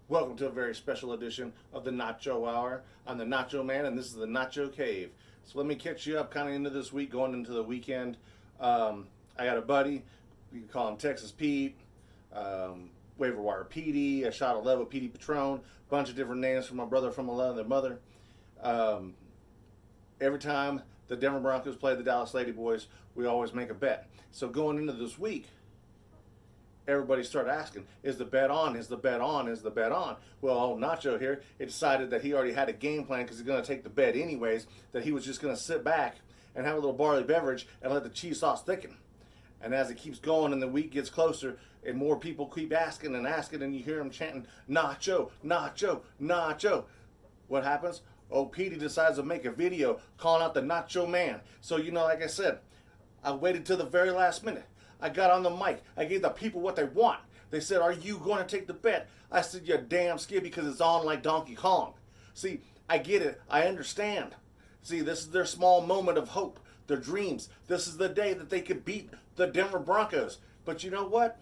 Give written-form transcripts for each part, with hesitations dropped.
Welcome to a very special edition of the Nacho Hour. I'm the Nacho Man, and this is the Nacho Cave. So let me catch you up kind of into this week, going into the weekend. I got a buddy, you can call him Texas Pete, Waiver Wire Petey, a shot of level Petey Patron, bunch of different names from my brother from another mother. Every time the Denver Broncos play the Dallas Lady Boys, we always make a bet. So going into this week, everybody started asking, is the bet on? Is the bet on? Is the bet on? Well, old Nacho here, he decided that he already had a game plan because he's going to take the bet anyways, that he was just going to sit back and have a little barley beverage and let the cheese sauce thicken. And as it keeps going and the week gets closer and more people keep asking and you hear them chanting, Nacho, Nacho, Nacho. What happens? Oh, Petey decides to make a video calling out the Nacho Man. So, like I said, I waited till the very last minute. I got on the mic. I gave the people what they want. They said, are you going to take the bet? I said, you're damn scared because it's on like Donkey Kong. See, I get it. I understand. See, this is their small moment of hope, their dreams. This is the day that they could beat the Denver Broncos. But you know what?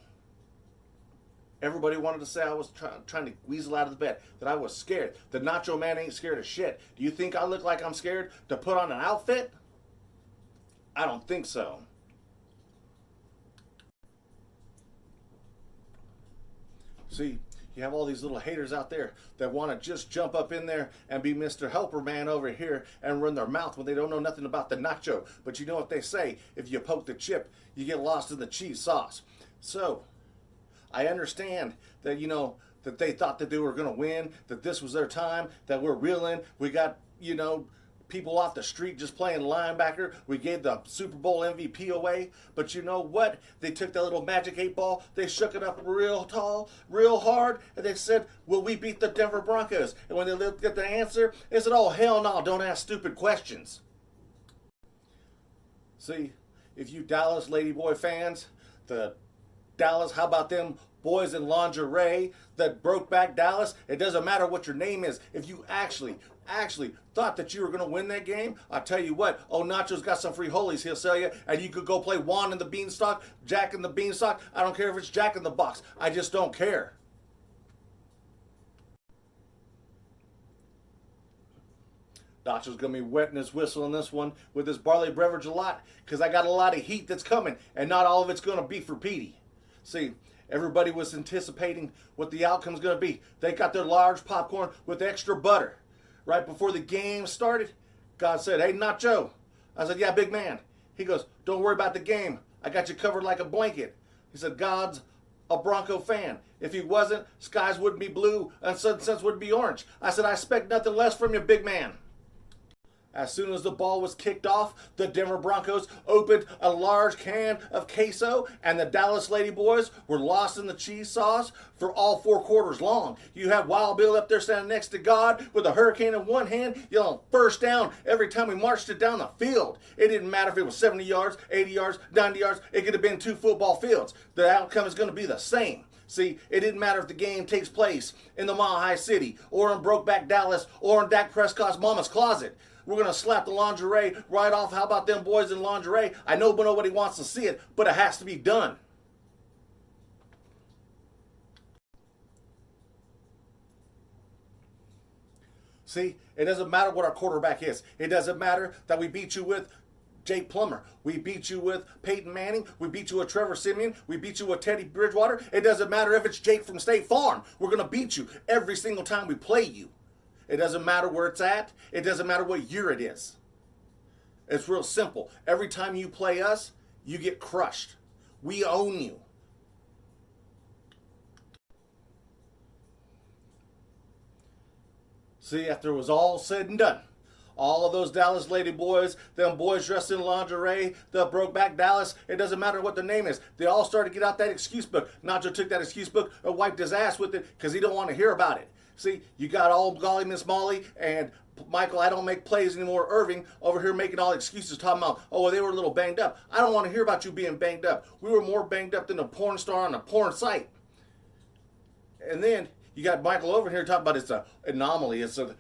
Everybody wanted to say I was trying to weasel out of the bet, that I was scared. The Nacho Man ain't scared of shit. Do you think I look like I'm scared to put on an outfit? I don't think so. See, you have all these little haters out there that want to just jump up in there and be Mr. Helper Man over here and run their mouth when they don't know nothing about the nacho. But you know what they say, if you poke the chip, you get lost in the cheese sauce. So, I understand that, that they thought that they were going to win, that this was their time, that we're reeling. We got, people off the street just playing linebacker. We gave the Super Bowl MVP away. But you know what? They took that little magic 8-ball, they shook it up real tall, real hard, and they said, will we beat the Denver Broncos? And when they looked at the answer, they said, oh, hell no, don't ask stupid questions. See, if you Dallas Ladyboy fans, the Dallas, how about them boys in lingerie that broke back Dallas? It doesn't matter what your name is. If you actually thought that you were going to win that game, I'll tell you what, oh, Nacho's got some free holies he'll sell you, and you could go play Juan in the Beanstalk, Jack in the Beanstalk. I don't care if it's Jack in the Box. I just don't care. Nacho's going to be wetting his whistle in this one with this barley beverage a lot because I got a lot of heat that's coming, and not all of it's going to be for Petey. See, everybody was anticipating what the outcome's going to be. They got their large popcorn with extra butter. Right before the game started, God said, hey, Nacho. I said, yeah, big man. He goes, don't worry about the game. I got you covered like a blanket. He said, God's a Bronco fan. If he wasn't, skies wouldn't be blue and sunsets wouldn't be orange. I said, I expect nothing less from you, big man. As soon as the ball was kicked off, the Denver Broncos opened a large can of queso, and the Dallas Lady Boys were lost in the cheese sauce for all 4 quarters long. You had Wild Bill up there standing next to God with a hurricane in one hand, yelling first down every time we marched it down the field. It didn't matter if it was 70 yards, 80 yards, 90 yards. It could have been 2 football fields. The outcome is going to be the same. See, it didn't matter if the game takes place in the Mile High City or in Brokeback Dallas or in Dak Prescott's mama's closet. We're going to slap the lingerie right off. How about them boys in lingerie? I know nobody wants to see it, but it has to be done. See, it doesn't matter what our quarterback is. It doesn't matter that we beat you with Jake Plummer. We beat you with Peyton Manning. We beat you with Trevor Siemian. We beat you with Teddy Bridgewater. It doesn't matter if it's Jake from State Farm. We're going to beat you every single time we play you. It doesn't matter where it's at. It doesn't matter what year it is. It's real simple. Every time you play us, you get crushed. We own you. See, after it was all said and done, all of those Dallas Lady Boys, them boys dressed in lingerie, the Brokeback Dallas, it doesn't matter what their name is. They all started to get out that excuse book. Nacho took that excuse book and wiped his ass with it because he don't want to hear about it. See, you got all Golly Miss Molly and Michael, I don't make plays anymore, Irving, over here making all excuses talking about, oh, well, they were a little banged up. I don't want to hear about you being banged up. We were more banged up than a porn star on a porn site. And then you got Michael over here talking about it's an anomaly. It's a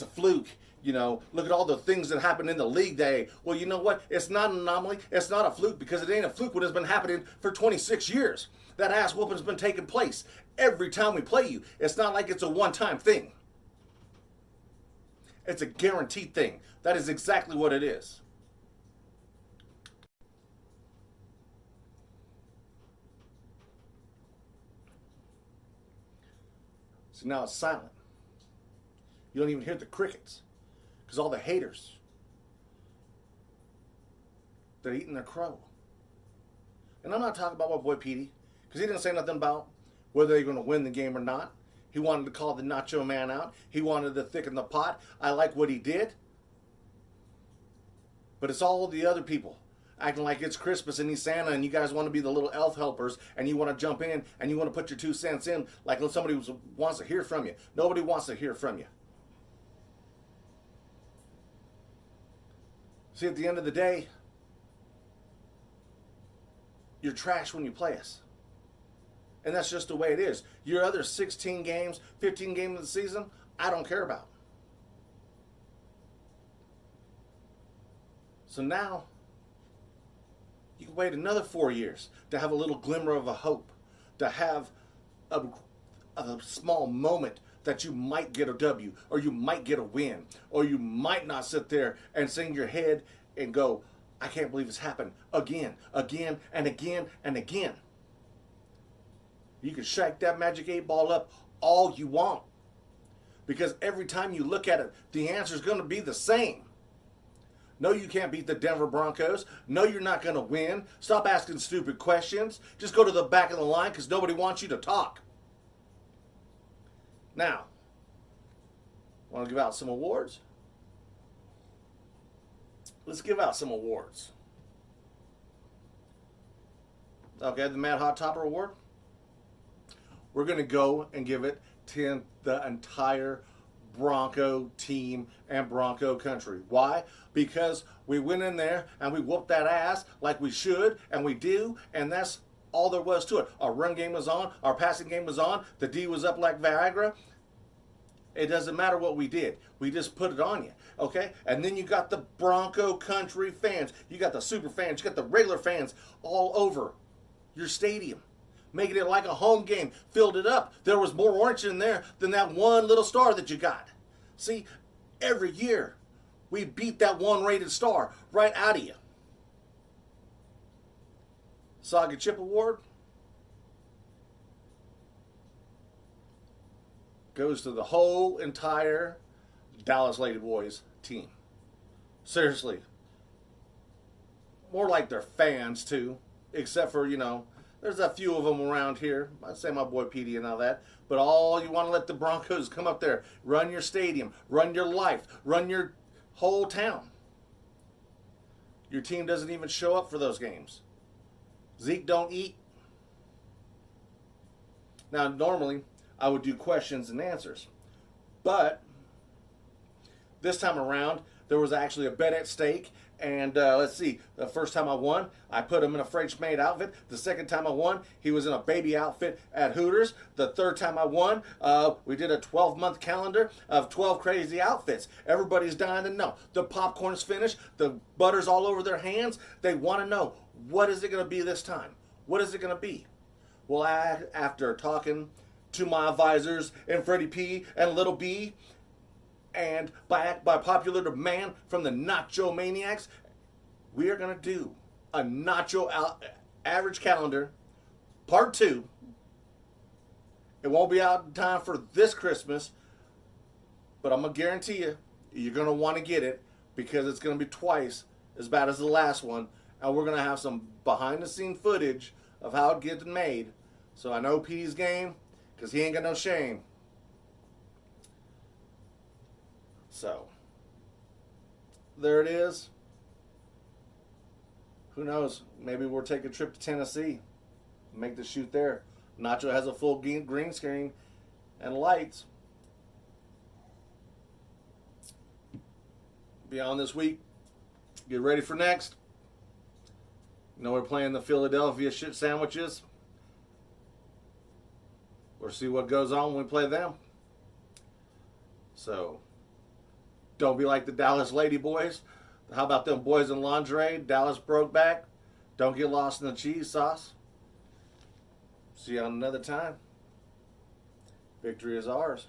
fluke. Look at all the things that happened in the league day. Well, you know what? It's not an anomaly. It's not a fluke because it ain't a fluke when it's been happening for 26 years. That ass whooping's been taking place every time we play you. It's not like it's a one-time thing. It's a guaranteed thing. That is exactly what it is. So now it's silent. You don't even hear the crickets because all the haters, they're eating their crow. And I'm not talking about my boy Petey because he didn't say nothing about whether they're going to win the game or not. He wanted to call the Nacho Man out. He wanted to thicken the pot. I like what he did. But it's all the other people acting like it's Christmas and he's Santa and you guys want to be the little elf helpers and you want to jump in and you want to put your 2 cents in like somebody wants to hear from you. Nobody wants to hear from you. See, at the end of the day, you're trash when you play us. And that's just the way it is. Your other 16 games, 15 games of the season, I don't care about. So now, you can wait another 4 years to have a little glimmer of a hope, to have a small moment that you might get a W, or you might get a win, or you might not sit there and sing your head and go, I can't believe it's happened again, again, and again, and again. You can shake that magic 8 ball up all you want. Because every time you look at it, the answer is going to be the same. No, you can't beat the Denver Broncos. No, you're not going to win. Stop asking stupid questions. Just go to the back of the line because nobody wants you to talk. Now, want to give out some awards? Let's give out some awards. Okay, the Mad Hot Topper Award. We're going to go and give it to the entire Bronco team and Bronco country. Why? Because we went in there and we whooped that ass like we should, and we do, and that's all there was to it. Our run game was on, our passing game was on, the D was up like Viagra. It doesn't matter what we did. We just put it on you, okay? And then you got the Bronco country fans. You got the super fans. You got the regular fans all over your stadium, making it like a home game. Filled it up. There was more orange in there than that one little star that you got. See, every year we beat that one rated star right out of you. Saga Chip Award goes to the whole entire Dallas Lady Boys team. Seriously. More like their fans too, except for, there's a few of them around here. I'd say my boy Petey and all that. But all you want to let the Broncos come up there, run your stadium, run your life, run your whole town. Your team doesn't even show up for those games. Zeke don't eat. Now, normally, I would do questions and answers. But this time around, there was actually a bet at stake. And let's see, the first time I won, I put him in a French maid outfit. The second time I won, he was in a baby outfit at Hooters. The third time I won, we did a 12-month calendar of 12 crazy outfits. Everybody's dying to know. The popcorn's finished. The butter's all over their hands. They want to know, what is it going to be this time? What is it going to be? Well, after talking to my advisors and Freddie P and Little B, and by popular demand from the Nacho Maniacs, we are going to do a Nacho average calendar part 2. It won't be out in time for this Christmas, but I'm going to guarantee you, you're going to want to get it because it's going to be twice as bad as the last one, and we're going to have some behind-the-scene footage of how it gets made. So I know P's game because he ain't got no shame. So, there it is. Who knows? Maybe we'll take a trip to Tennessee. Make the shoot there. Nacho has a full green screen and lights. Beyond this week, get ready for next. We're playing the Philadelphia shit sandwiches. We'll see what goes on when we play them. So, don't be like the Dallas Lady Boys. How about them boys in lingerie? Dallas broke back. Don't get lost in the cheese sauce. See you on another time. Victory is ours.